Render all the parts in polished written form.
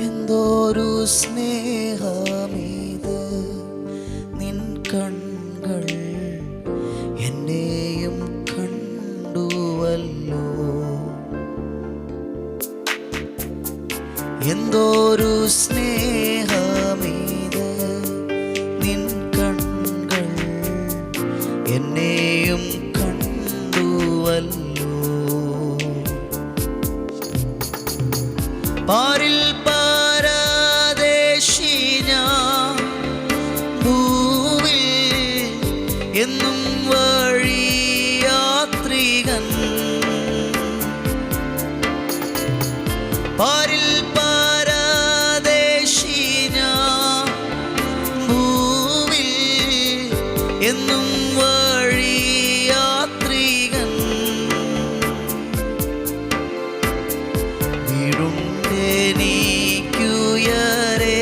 എന്തോരു സ്നേഹമീത് നിൻ കൺകൾ എന്നെയും കണ്ടുവല്ലോ. എന്തോരു സ്നേഹമീത് നിൻ കൺകൾ എന്നെയും കണ്ടുവല്ലോ. പാരിൽ പരദേശി ഞാൻ, ഭൂവിൽ എന്നും വഴിയാത്രികൻ. പാരിൽ പരദേശി ഞാൻ, ഭൂവിൽ എന്നും വഴിയാത്രികൻ. വീടുണ്ടെനിക്കുയരെ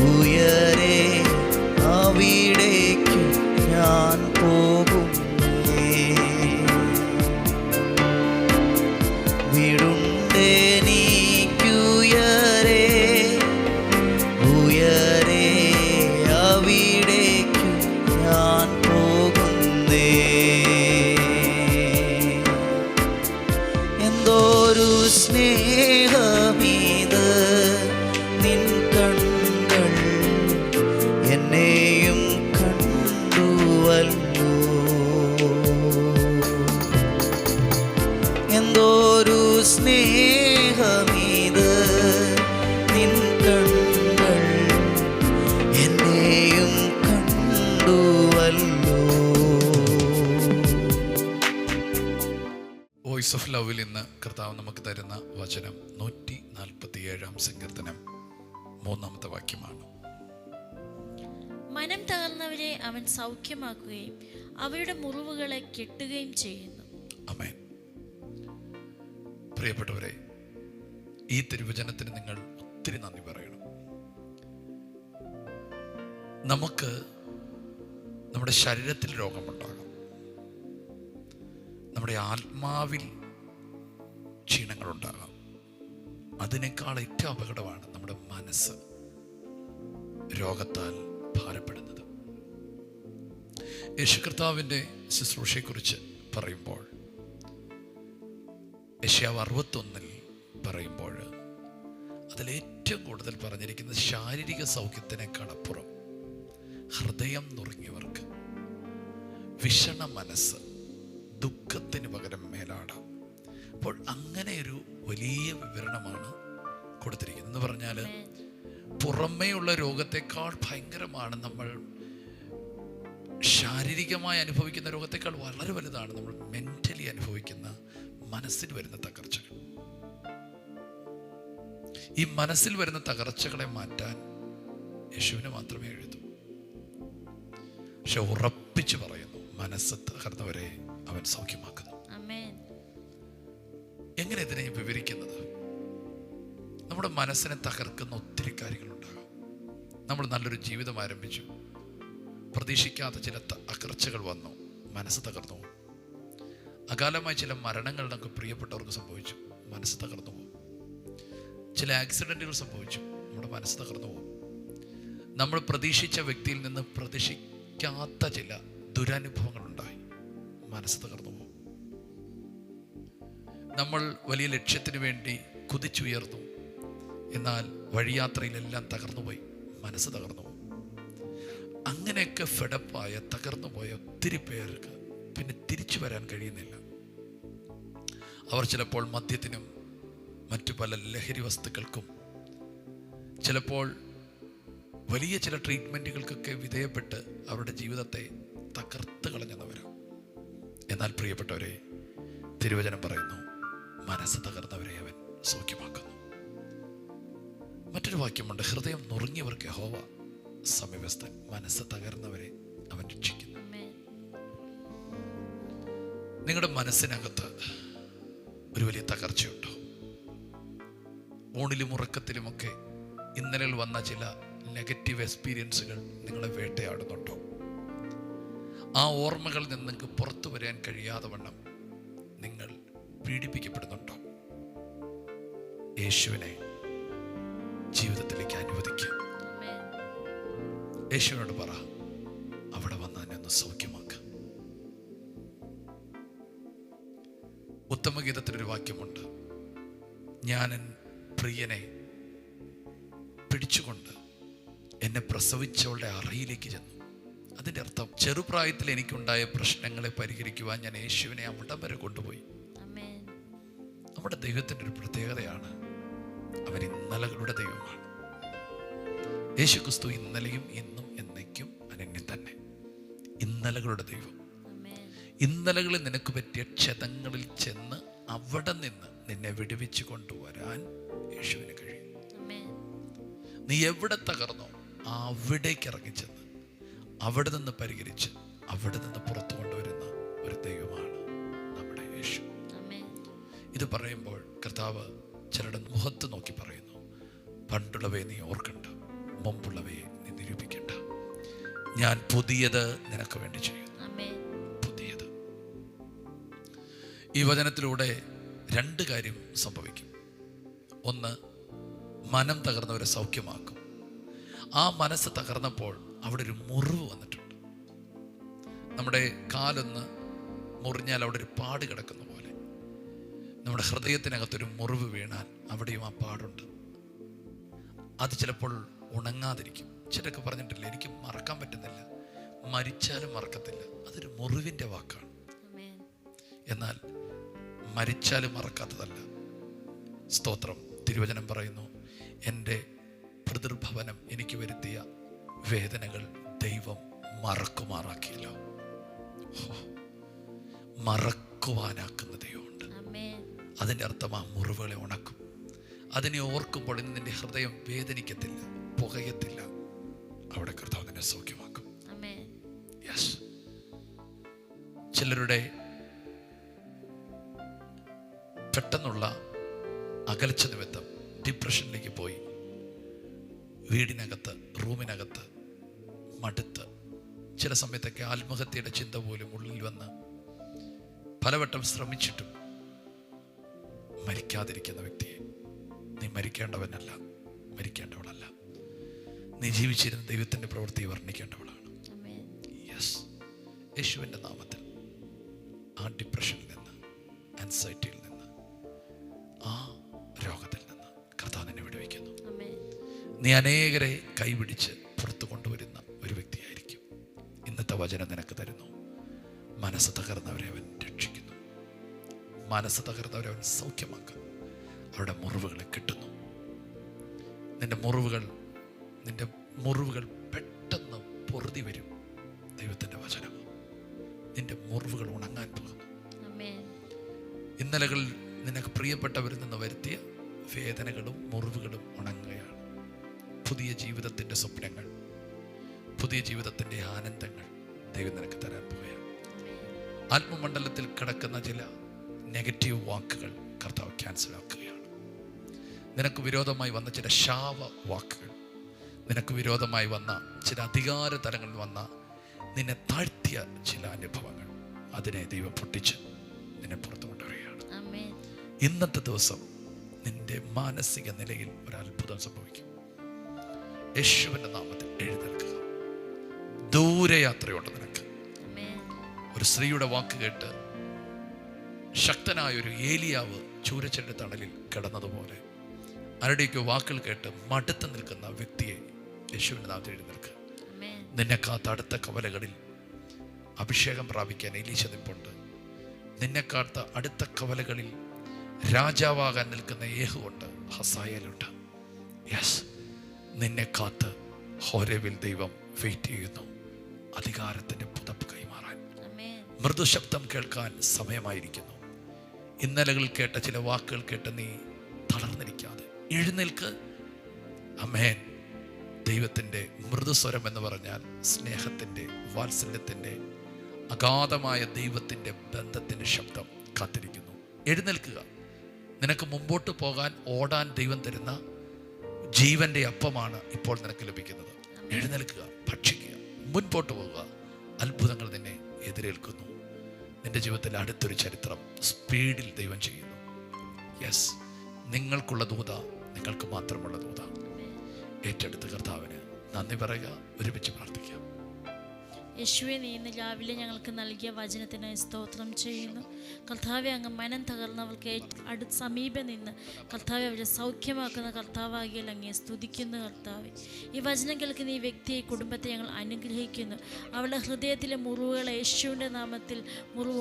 ഉയരെ അവിടേക്കു ഞാൻ പോകുന്നേ. വീടുണ്ടെനിക്കുയരെ ഉയരെ അവിടേക്കു ഞാൻ പോകുന്നേ. എന്തോരു സ്നേഹമീത് നിൻ കൺകൾ എന്നെയും കണ്ടുവല്ലോ. എന്തോരു സ്നേഹമീത് നിൻ കൺകൾ എന്നെയും കണ്ടുവല്ലോ. വോയിസ് ഓഫ് ലവിൽ ഇന്ന് കർത്താവ് നമുക്ക് തരുന്ന വചനം 147 സങ്കീർത്തനം 3 വാക്യമാണ്. മനം തകർന്നവരെ അവൻ സൗഖ്യമാക്കുകയും അവരുടെ മുറിവുകളെ കെട്ടുകയും ചെയ്യുന്നു. ആമേൻ. പ്രിയപ്പെട്ടവരെ, ഈ തിരുവചനത്തിന് നിങ്ങൾ ഒത്തിരി നന്ദി പറയണം. നമുക്ക് നമ്മുടെ ശരീരത്തിൽ രോഗമുണ്ടാകാം, നമ്മുടെ ആത്മാവിൽ ക്ഷീണങ്ങളുണ്ടാകാം. അതിനേക്കാൾ ഏറ്റവും അപകടമാണ് നമ്മുടെ മനസ്സ് രോഗത്താൽ ഭാരപ്പെടുന്നത്. യേശു കർത്താവിൻ്റെ ശുശ്രൂഷയെക്കുറിച്ച് പറയുമ്പോൾ, യെശയ്യാവ് 61 പറയുമ്പോൾ അതിലേറ്റവും കൂടുതൽ പറഞ്ഞിരിക്കുന്നത് ശാരീരിക സൗഖ്യത്തിനേക്കാളപ്പുറം ഹൃദയം നുറുങ്ങിയവർക്ക്, വിഷണ മനസ്സ്, ദുഃഖത്തിന് പകരം മേലാടാം. അപ്പോൾ അങ്ങനെ ഒരു വലിയ വിവരണമാണ് കൊടുത്തിരിക്കുന്നത്. എന്ന് പറഞ്ഞാൽ പുറമേയുള്ള രോഗത്തെക്കാൾ ഭയങ്കരമാണ് നമ്മൾ ശാരീരികമായി അനുഭവിക്കുന്ന രോഗത്തെക്കാൾ വളരെ വലുതാണ് നമ്മൾ മെൻ്റലി അനുഭവിക്കുന്ന മനസ്സിൽ വരുന്ന തകർച്ചകൾ. ഈ മനസ്സിൽ വരുന്ന തകർച്ചകളെ മാറ്റാൻ യേശുവിനെ മാത്രമേ എഴുതൂ. പക്ഷെ ഉറപ്പിച്ചു പറയുന്നു, മനസ്സ് തകർന്നവരെ അവൻ സൗഖ്യമാക്കുന്നു. എങ്ങനെ ഇതിനെ വിവരിക്കുന്നത്? നമ്മുടെ മനസ്സിനെ തകർക്കുന്ന ഒത്തിരി കാര്യങ്ങളുണ്ടാകാം. നമ്മൾ നല്ലൊരു ജീവിതം ആരംഭിച്ചു, പ്രതീക്ഷിക്കാത്ത ചില അകർച്ചകൾ വന്നു, മനസ്സ് തകർന്നു പോകും. അകാലമായി ചില മരണങ്ങൾ നമുക്ക് പ്രിയപ്പെട്ടവർക്ക് സംഭവിച്ചു, മനസ്സ് തകർന്നു പോകും. ചില ആക്സിഡൻറ്റുകൾ സംഭവിച്ചു, നമ്മുടെ മനസ്സ് തകർന്നു പോകും. നമ്മൾ പ്രതീക്ഷിച്ച വ്യക്തിയിൽ നിന്ന് പ്രതീക്ഷിക്കാത്ത ചില ദുരനുഭവങ്ങളുണ്ടായി, മനസ്സ് തകർന്നു പോകും. നമ്മൾ വലിയ ലക്ഷ്യത്തിന് വേണ്ടി കുതിച്ചുയർന്നു, എന്നാൽ വഴിയാത്രയിലെല്ലാം തകർന്നുപോയി, മനസ്സ് തകർന്നു പോകും. അങ്ങനെയൊക്കെ ഫെഡപ്പായ തകർന്നുപോയ ഒത്തിരി പേർക്ക് പിന്നെ തിരിച്ചു വരാൻ കഴിയുന്നില്ല. അവർ ചിലപ്പോൾ മദ്യത്തിനും മറ്റു പല ലഹരി വസ്തുക്കൾക്കും, ചിലപ്പോൾ വലിയ ചില ട്രീറ്റ്മെൻറ്റുകൾക്കൊക്കെ വിധേയപ്പെട്ട് അവരുടെ ജീവിതത്തെ തകർത്ത് കളഞ്ഞവരാണ്. എന്നാൽ പ്രിയപ്പെട്ടവരെ, തിരുവചനം പറയുന്നു, മനസ്സ് തകർന്നവരെ അവൻ സൗഖ്യമാക്കുന്നു. മറ്റൊരു വാക്യമുണ്ട്, ഹൃദയം നുറുങ്ങിയവർക്ക് യഹോവ സമീപസ്ഥൻ, മനസ്സ് തകർന്നവരെ അവൻ രക്ഷിക്കുന്നു. നിങ്ങളുടെ മനസ്സിനകത്ത് ഒരു വലിയ തകർച്ചയുണ്ടോ? ഊണിലും ഉറക്കത്തിലുമൊക്കെ ഇന്നലെ വന്ന ചില നെഗറ്റീവ് എക്സ്പീരിയൻസുകൾ നിങ്ങളെ വേട്ടയാടുന്നുണ്ടോ? ആ ഓർമ്മകളിൽ നിന്ന് നിങ്ങൾക്ക് പുറത്തു വരാൻ കഴിയാതെ വണ്ണം നിങ്ങൾ പീഡിപ്പിക്കപ്പെടുന്നുണ്ടോ? യേശുവിനെ ജീവിതത്തിലേക്ക് അനുവദിക്കുക. യേശുവിനോട് പറ, അവിടെ വന്ന് എന്നെ ഒന്ന് സൗഖ്യമാക്കുക. ഉത്തമഗീതത്തിലൊരു വാക്യമുണ്ട്, ഞാൻ എൻ പ്രിയനെ പിടിച്ചുകൊണ്ട് എന്നെ പ്രസവിച്ചവളുടെ അറയിലേക്ക് ചെന്നു. അതിൻ്റെ അർത്ഥം ചെറുപ്രായത്തിൽ എനിക്കുണ്ടായ പ്രശ്നങ്ങളെ പരിഹരിക്കുവാൻ ഞാൻ യേശുവിനെ അവിടം വരെ കൊണ്ടുപോയി. നമ്മുടെ ദൈവത്തിൻ്റെ ഒരു പ്രത്യേകതയാണ്, അവൻ ഇന്നലകളുടെ ദൈവമാണ്. യേശു ക്രിസ്തു ഇന്നലെയും ഇന്നും എന്നേക്കും അനന്യം തന്നെ. ഇന്നലകളുടെ ദൈവം. ഇന്നലകളിൽ നിനക്ക് പറ്റിയ ക്ഷതങ്ങളിൽ ചെന്ന് അവിടെ നിന്ന് നിന്നെ വിടുവിച്ചു കൊണ്ടുവരാൻ യേശുവിന് കഴിയും. നീ എവിടെ തകർന്നോ അവിടേക്ക് ഇറങ്ങിച്ചെന്ന് അവിടെ നിന്ന് പരിഹരിച്ച് അവിടെ നിന്ന് പുറത്തു കൊണ്ടുവരുന്ന ഒരു ദൈവമാണ് നമ്മുടെ യേശു. ഇത് പറയുമ്പോൾ കർത്താവ് ചിലരുടെ മുഖത്ത് നോക്കി പറയുന്നു, പണ്ടുള്ളവയെ നീ ഓർക്കണ്ട, മുമ്പുള്ളവയെ നീ നിരൂപിക്കണ്ട. ഞാൻ പുതിയത് നിനക്ക് വേണ്ടി ചെയ്യുന്നു. പുതിയത്. ഈ വചനത്തിലൂടെ രണ്ട് കാര്യം സംഭവിക്കും. ഒന്ന്, മനം തകർന്നവരെ സൗഖ്യമാക്കും. ആ മനസ്സ് തകർന്നപ്പോൾ അവിടെ ഒരു മുറിവ് വന്നിട്ടുണ്ട്. നമ്മുടെ കാലൊന്ന് മുറിഞ്ഞാൽ അവിടെ ഒരു പാട് കിടക്കുന്ന പോലെ നമ്മുടെ ഹൃദയത്തിനകത്തൊരു മുറിവ് വീണാൽ അവിടെയും ആ പാടുണ്ട്. അത് ചിലപ്പോൾ ഉണങ്ങാതിരിക്കും. ചിലരൊക്കെ പറഞ്ഞിട്ടില്ല, എനിക്ക് മറക്കാൻ പറ്റുന്നില്ല, മരിച്ചാലും മറക്കത്തില്ല. അതൊരു മുറിവിൻ്റെ വാക്കാണ്. എന്നാൽ മരിച്ചാലും മറക്കാത്തതല്ല. സ്തോത്രം. തിരുവചനം പറയുന്നു, എൻ്റെ പിതൃഭവനം എനിക്ക് വരുത്തിയ വേദനകൾ ദൈവം മറക്കുമാറാക്കിയല്ലോ. മറക്കുവാനാക്കുന്ന ദൈവമുണ്ട്. അതിൻ്റെ അർത്ഥം ആ മുറിവുകളെ ഉണക്കും. അതിനെ ഓർക്കുമ്പോൾ ഇന്ന് നിന്റെ ഹൃദയം വേദനിക്കത്തില്ല, പുകയത്തില്ല. അവിടെ കർത്താവ് നിന്നെ സൗഖ്യമാക്കും. യെസ്. ചിലരുടെ പെട്ടെന്നുള്ള അകൽച്ച നിമിത്തം ഡിപ്രഷനിലേക്ക് പോയി, വീടിനകത്ത് റൂമിനകത്ത് മടുത്ത് ചില സമയത്തൊക്കെ ആത്മഹത്യയുടെ ചിന്ത പോലും ഉള്ളിൽ വന്ന് പലവട്ടം ശ്രമിച്ചിട്ടും മരിക്കാതിരിക്കുന്ന വ്യക്തിയെ, നീ മരിക്കേണ്ടവനല്ല, മരിക്കേണ്ടവളല്ല. നീ ജീവിച്ചിരുന്ന ദൈവത്തിൻ്റെ പ്രവൃത്തി വർണ്ണിക്കേണ്ടവളാണ്. യെസ്. യേശുവിൻ്റെ നാമത്തിൽ ആ ഡിപ്രഷനിൽ നിന്ന്, ആൻസൈറ്റിയിൽ നിന്ന്, ആ രോഗത്തിൽ നിന്ന് കർത്താവ് നിന്നെ വിടുവിക്കുന്നു. നീ അനേകരെ കൈപിടിച്ച് പുറത്തു കൊണ്ടുവരുന്ന ഒരു വ്യക്തിയായിരിക്കും. ഇന്നത്തെ വചനം നിനക്ക് തരുന്നു. മനസ്സ് തകർന്നവരെ അവൻ രക്ഷിക്കുന്നു. മനസ്സ് തകർന്നവരെ അവൻ സൗഖ്യമാക്കും. അവരുടെ മുറിവുകളെ കിട്ടുന്നു. നിന്റെ മുറിവുകൾ പെട്ടെന്ന് പൊറുതി വരും. ദൈവത്തിൻ്റെ വചനം നിന്റെ മുറിവുകൾ ഉണങ്ങാൻ പോകുന്നു. ഇന്നലകളിൽ നിനക്ക് പ്രിയപ്പെട്ടവരിൽ നിന്ന് വരുത്തിയ വേദനകളും മുറിവുകളും ഉണങ്ങുകയാണ്. പുതിയ ജീവിതത്തിൻ്റെ സ്വപ്നങ്ങൾ, പുതിയ ജീവിതത്തിൻ്റെ ആനന്ദങ്ങൾ ദൈവം നിനക്ക് തരാൻ പോവുകയാണ്. ആത്മമണ്ഡലത്തിൽ കിടക്കുന്ന ചില നെഗറ്റീവ് വാക്കുകൾ കർത്താവ് ക്യാൻസൽ ആക്കുകയാണ്. നിനക്ക് വിരോധമായി വന്ന ചില ശാപ വാക്കുകൾ, നിനക്ക് വിരോധമായി വന്ന ചില അധികാര തലങ്ങളിൽ വന്ന നിന്നെ താഴ്ത്തിയ ചില അനുഭവങ്ങൾ, അതിനെ ദൈവം പൊട്ടിച്ച് നിന്നെ പുറത്തു കൊണ്ടുവരികയാണ്. ഇന്നത്തെ ദിവസം നിന്റെ മാനസിക നിലയിൽ ഒരു അത്ഭുതം സംഭവിക്കും. യേശുവിൻ്റെ നാമത്തിൽ എഴുന്നേൽക്കുക. ദൂരയാത്രയുണ്ട് നിനക്ക്. ഒരു സ്ത്രീയുടെ വാക്ക് കേട്ട് ശക്തനായൊരു ഏലിയാവ് ചൂരച്ചെടിയുടെ തണലിൽ കിടന്നതുപോലെ ആരുടെയൊക്കെ വാക്കുകൾ കേട്ട് മടുത്ത് നിൽക്കുന്ന വ്യക്തിയെ യേശുവിൻ്റെ നാമത്തിൽ എഴുന്നേൽക്കുക. നിന്നെ കാത്ത അടുത്ത കവലകളിൽ അഭിഷേകം പ്രാപിക്കാൻ എലീശ നിൽപ്പുണ്ട്. നിന്നെ കാത്ത അടുത്ത കവലകളിൽ രാജാവാകാൻ നിൽക്കുന്ന യേഹുവുണ്ട്, ഹസായേലുണ്ട്. യെസ്. നിന്നെ കാത്ത് ഹോരേവിൽ ദൈവം വെയിറ്റ് ചെയ്യുന്നു. അധികാരത്തിൻ്റെ പുതപ്പ് കൈമാറാൻ, മൃദുശബ്ദം കേൾക്കാൻ സമയമായിരിക്കുന്നു. ഇന്നലകളിൽ കേട്ട ചില വാക്കുകൾ കേട്ട് നീ തളർന്നിരിക്കാതെ എഴുന്നേൽക്ക്. അമേൻ. ദൈവത്തിൻ്റെ മൃദുസ്വരം എന്ന് പറഞ്ഞാൽ സ്നേഹത്തിൻ്റെ, വാത്സല്യത്തിൻ്റെ, അഗാധമായ ദൈവത്തിൻ്റെ ബന്ധത്തിൻ്റെ ശബ്ദം കാത്തിരിക്കുന്നു. എഴുന്നേൽക്കുക. നിനക്ക് മുമ്പോട്ട് പോകാൻ, ഓടാൻ ദൈവം തരുന്ന ജീവൻ്റെ അപ്പമാണ് ഇപ്പോൾ നിനക്ക് ലഭിക്കുന്നത്. എഴുന്നേൽക്കുക, ഭക്ഷിക്കുക, മുൻപോട്ട് പോവുക. അത്ഭുതങ്ങൾ നിന്നെ എതിരേൽക്കുന്നു. നിന്റെ ജീവിതത്തിൽ അടുത്തൊരു ചരിത്രം സ്പീഡിൽ ദൈവം ചെയ്യുന്നു. യെസ്. നിങ്ങൾക്കുള്ള ദൂത നിങ്ങൾക്ക് മാത്രമുള്ള ദൂത. ഏറ്റെടുത്ത് കർത്താവിന് നന്ദി പറയുക. ഒരുമിച്ച് പ്രാർത്ഥിക്കാം. യേശുവെ, നീ ഇന്ന് രാവിലെ ഞങ്ങൾക്ക് നൽകിയ വചനത്തിനായി സ്തോത്രം ചെയ്യുന്നു. കർത്താവെ, അങ്ങ് മനം തകർന്നവർക്ക് സമീപം നിന്ന് കർത്താവെ അവരെ സൗഖ്യമാക്കുന്ന കർത്താവാകിയാൽ അങ്ങേ സ്തുതിക്കുന്നു. കർത്താവെ, ഈ വചനം കേൾക്കുന്ന ഈ വ്യക്തിയെ, കുടുംബത്തെ ഞങ്ങൾ അനുഗ്രഹിക്കുന്നു. അവളുടെ ഹൃദയത്തിലെ മുറിവുകളെ യേശുവിൻ്റെ നാമത്തിൽ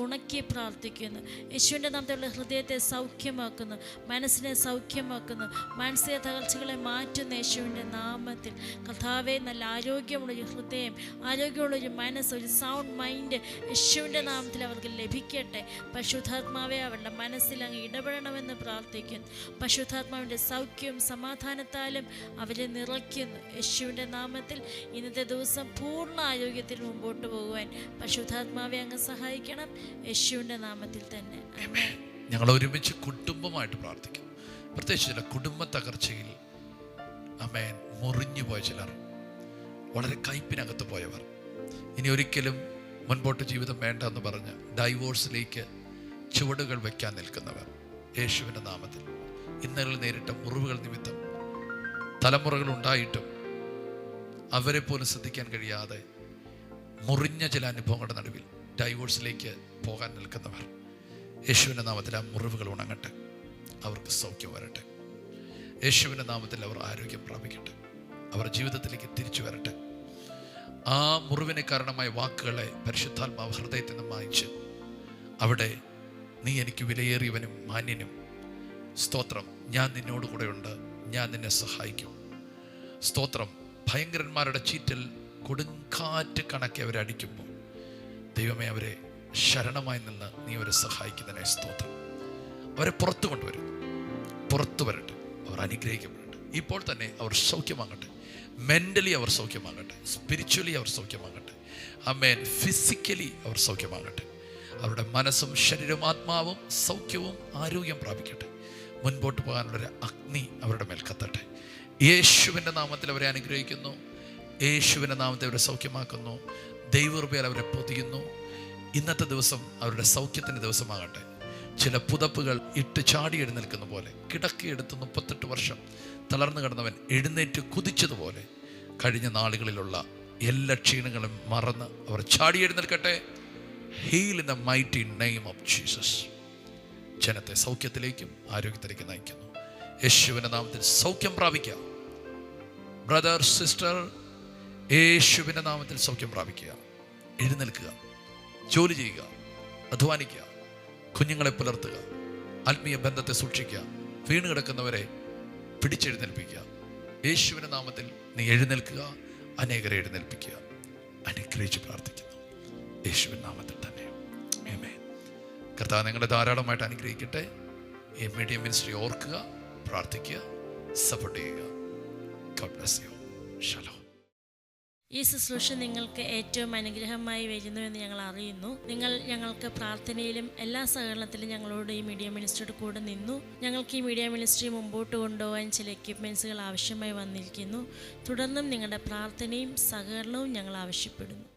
ഉണക്കി പ്രാർത്ഥിക്കുന്നു. യേശുവിൻ്റെ നാമത്തിലുള്ള ഹൃദയത്തെ സൗഖ്യമാക്കുന്നു, മനസ്സിനെ സൗഖ്യമാക്കുന്നു, മാനസിക തകർച്ചകളെ മാറ്റുന്ന യേശുവിൻ്റെ നാമത്തിൽ. കർത്താവെ, നല്ല ആരോഗ്യമുള്ളൊരു ഹൃദയം, ആരോഗ്യമുള്ളൊരു മനസ്സ്, ഒരു സൗണ്ട് മൈൻഡ് യേശുവിൻ്റെ നാമത്തിൽ അവർക്ക് ലഭിക്കട്ടെ. പരിശുദ്ധാത്മാവെ, അവരുടെ മനസ്സിൽ അങ്ങ് ഇടപെടണമെന്ന് പ്രാർത്ഥിക്കുന്നു. പരിശുദ്ധാത്മാവിൻ്റെ സൗഖ്യവും സമാധാനത്താലും അവരെ നിറയ്ക്കുന്നു. യേശുവിൻ്റെ നാമത്തിൽ ഇന്നത്തെ ദിവസം പൂർണ്ണ ആരോഗ്യത്തിൽ മുമ്പോട്ട് പോകുവാൻ പരിശുദ്ധാത്മാവെ അങ്ങ് സഹായിക്കണം. യേശുവിൻ്റെ നാമത്തിൽ തന്നെ ആമേൻ. ഞങ്ങൾ ഒരുമിച്ച് കുടുംബമായിട്ട് പ്രാർത്ഥിക്കും. പ്രത്യേകിച്ച് ചില കുടുംബ തകർച്ചയിൽ ആമേൻ മുറിഞ്ഞു പോയ ചിലർ, വളരെ കയ്പിനകത്ത് പോയവർ, ഇനി ഒരിക്കലും മുൻപോട്ട് ജീവിതം വേണ്ട എന്ന് പറഞ്ഞ് ഡൈവോഴ്സിലേക്ക് ചുവടുകൾ വയ്ക്കാൻ നിൽക്കുന്നവർ, യേശുവിൻ്റെ നാമത്തിൽ ഇന്നലെ നേരിട്ട മുറിവുകൾ നിമിത്തം തലമുറകൾ ഉണ്ടായിട്ടും അവരെ പോലും ശ്രദ്ധിക്കാൻ കഴിയാതെ മുറിഞ്ഞ ചില അനുഭവങ്ങളുടെ നടുവിൽ ഡൈവോഴ്സിലേക്ക് പോകാൻ നിൽക്കുന്നവർ, യേശുവിൻ്റെ നാമത്തിൽ ആ മുറിവുകൾ ഉണങ്ങട്ടെ, അവർക്ക് സൗഖ്യം വരട്ടെ. യേശുവിൻ്റെ നാമത്തിൽ അവർ ആരോഗ്യം പ്രാപിക്കട്ടെ, അവർ ജീവിതത്തിലേക്ക് തിരിച്ചു വരട്ടെ. ആ മുറിവിന് കാരണമായ വാക്കുകളെ പരിശുദ്ധാത്മാവ് ഹൃദയത്തിൽ നിന്ന് മായ്ച്ച് അവിടെ നീ എനിക്ക് വിലയേറിയവനും മാന്യനും, സ്തോത്രം, ഞാൻ നിന്നോട് കൂടെയുണ്ട്, ഞാൻ നിന്നെ സഹായിക്കും, സ്തോത്രം. ഭയങ്കരന്മാരുടെ ചീറ്റൽ കൊടുങ്കാറ്റ് കണക്കെ അവരെ അടിക്കുമ്പോൾ ദൈവമേ, അവരെ ശരണമായി നിന്ന് നീ അവരെ സഹായിക്കുന്നതിനെ സ്തോത്രം. അവരെ പുറത്തു കൊണ്ടുവരും, പുറത്തു വരട്ടെ, അവർ അനുഗ്രഹിക്കപ്പെടട്ടെ. ഇപ്പോൾ തന്നെ അവർ സൗഖ്യമാകട്ടെ. മെൻ്റലി അവർ സൗഖ്യമാകട്ടെ, സ്പിരിച്വലി അവർ സൗഖ്യമാകട്ടെ, ആമേൻ. ഫിസിക്കലി അവർ സൗഖ്യമാകട്ടെ. അവരുടെ മനസ്സും ശരീരവും ആത്മാവും സൗഖ്യവും ആരോഗ്യം പ്രാപിക്കട്ടെ. മുൻപോട്ട് പോകാനുള്ളൊരു അഗ്നി അവരുടെ മേൽ കത്തട്ടെ. യേശുവിൻ്റെ നാമത്തിൽ അവരെ അനുഗ്രഹിക്കുന്നു. യേശുവിൻ്റെ നാമത്തിൽ അവരെ സൗഖ്യമാക്കുന്നു. ദൈവകൃപയാൽ അവരെ പൊതിയുന്നു. ഇന്നത്തെ ദിവസം അവരുടെ സൗഖ്യത്തിൻ്റെ ദിവസമാകട്ടെ. ചില പുതപ്പുകൾ ഇട്ട് ചാടി എഴുന്നേൽക്കുന്ന പോലെ, കിടക്കിയെടുത്ത് 38 വർഷം തളർന്നു കിടന്നവൻ എഴുന്നേറ്റ് കുതിച്ചതുപോലെ കഴിഞ്ഞ നാളുകളിലുള്ള എല്ലാ ക്ഷീണങ്ങളും മറന്ന് അവർ ചാടി എഴുന്നേൽക്കട്ടെ. Heal in the mighty name of Jesus. ജനത്തെ സൗഖ്യത്തിലേക്കും ആരോഗ്യത്തിലേക്കും നയിക്കുന്നു. യേശുവിൻ്റെ നാമത്തിൽ സൗഖ്യം പ്രാപിക്കുക. ബ്രദർ, സിസ്റ്റർ, യേശുവിൻ്റെ നാമത്തിൽ സൗഖ്യം പ്രാപിക്കുക. എഴുന്നേൽക്കുക, ജോലി ചെയ്യുക, അധ്വാനിക്കുക, കുഞ്ഞുങ്ങളെ പുലർത്തുക, ആത്മീയ ബന്ധത്തെ സൂക്ഷിക്കുക, വീണ് കിടക്കുന്നവരെ പിടിച്ചെഴുന്നേൽപ്പിക്കുക. യേശുവിൻ്റെ നാമത്തിൽ നീ എഴുന്നേൽക്കുക, അനേകരെ എഴുന്നേൽപ്പിക്കുക. അനുഗ്രഹിച്ച് പ്രാർത്ഥിക്കുന്നു യേശുവിൻ്റെ നാമത്തിൽ തന്നെ. ആമേൻ. കർത്താവ് നിങ്ങളെ ധാരാളമായിട്ട് അനുഗ്രഹിക്കട്ടെ. ഈ മീഡിയ മിനിസ്ട്രി ഓർക്കുക, പ്രാർത്ഥിക്കുക, സപ്പോർട്ട് ചെയ്യുക. God bless you. ഷലോം. ഈ ശുശ്രൂഷ നിങ്ങൾക്ക് ഏറ്റവും അനുഗ്രഹമായി വരുന്നുവെന്ന് ഞങ്ങൾ അറിയുന്നു. നിങ്ങൾ ഞങ്ങൾക്ക് പ്രാർത്ഥനയിലും എല്ലാ സഹകരണത്തിലും ഞങ്ങളോട് ഈ മീഡിയ മിനിസ്ട്രിയുടെ കൂടെ നിന്നു. ഞങ്ങൾക്ക് ഈ മീഡിയ മിനിസ്ട്രി മുമ്പോട്ട് കൊണ്ടുപോകാൻ ചില എക്യുപ്മെൻറ്റ്സുകൾ ആവശ്യമായി വന്നിരിക്കുന്നു. തുടർന്നും നിങ്ങളുടെ പ്രാർത്ഥനയും സഹകരണവും ഞങ്ങൾ ആവശ്യപ്പെടുന്നു.